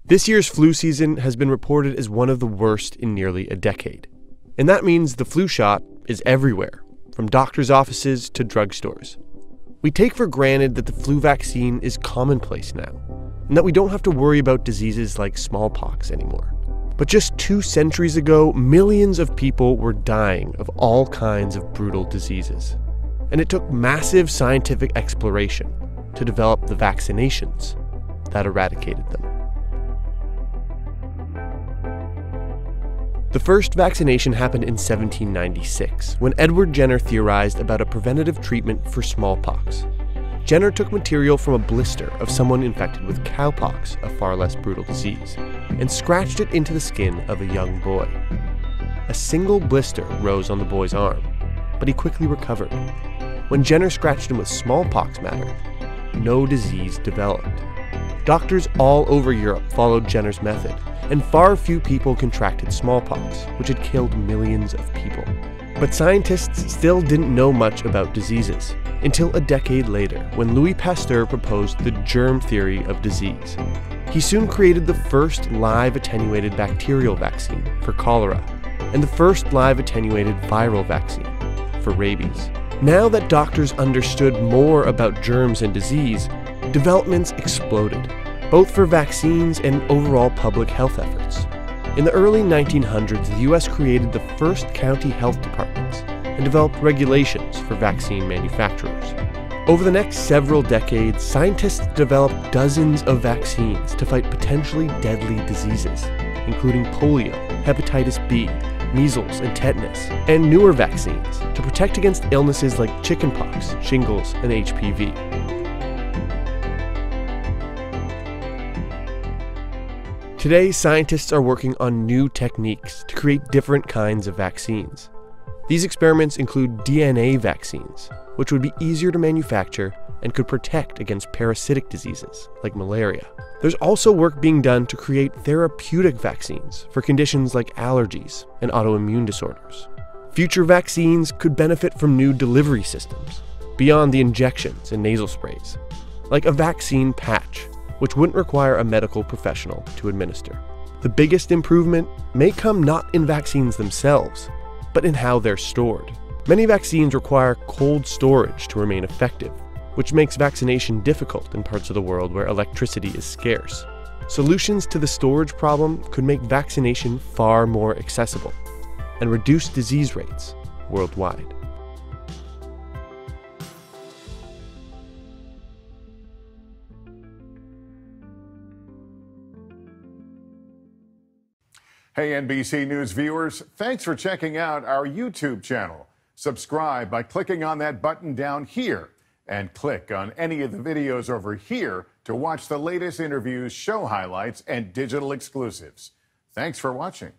This year's flu season has been reported as one of the worst in nearly a decade. And that means the flu shot is everywhere, from doctors' offices to drugstores. We take for granted that the flu vaccine is commonplace now, and that we don't have to worry about diseases like smallpox anymore. But just 2 centuries ago, millions of people were dying of all kinds of brutal diseases. And it took massive scientific exploration to develop the vaccinations that eradicated them. The first vaccination happened in 1796, when Edward Jenner theorized about a preventative treatment for smallpox. Jenner took material from a blister of someone infected with cowpox, a far less brutal disease, and scratched it into the skin of a young boy. A single blister rose on the boy's arm, but he quickly recovered. When Jenner scratched him with smallpox matter, no disease developed. Doctors all over Europe followed Jenner's method, and far few people contracted smallpox, which had killed millions of people. But scientists still didn't know much about diseases, until a decade later, when Louis Pasteur proposed the germ theory of disease. He soon created the first live attenuated bacterial vaccine for cholera, and the first live attenuated viral vaccine for rabies. Now that doctors understood more about germs and disease, developments exploded, both for vaccines and overall public health efforts. In the early 1900s, the US created the first county health departments and developed regulations for vaccine manufacturers. Over the next several decades, scientists developed dozens of vaccines to fight potentially deadly diseases, including polio, hepatitis B, measles, and tetanus, and newer vaccines to protect against illnesses like chickenpox, shingles, and HPV. Today, scientists are working on new techniques to create different kinds of vaccines. These experiments include DNA vaccines, which would be easier to manufacture and could protect against parasitic diseases like malaria. There's also work being done to create therapeutic vaccines for conditions like allergies and autoimmune disorders. Future vaccines could benefit from new delivery systems, beyond the injections and nasal sprays, like a vaccine patch, which wouldn't require a medical professional to administer. The biggest improvement may come not in vaccines themselves, but in how they're stored. Many vaccines require cold storage to remain effective, which makes vaccination difficult in parts of the world where electricity is scarce. Solutions to the storage problem could make vaccination far more accessible and reduce disease rates worldwide. Hey, NBC News viewers, thanks for checking out our YouTube channel. Subscribe by clicking on that button down here and click on any of the videos over here to watch the latest interviews, show highlights, and digital exclusives. Thanks for watching.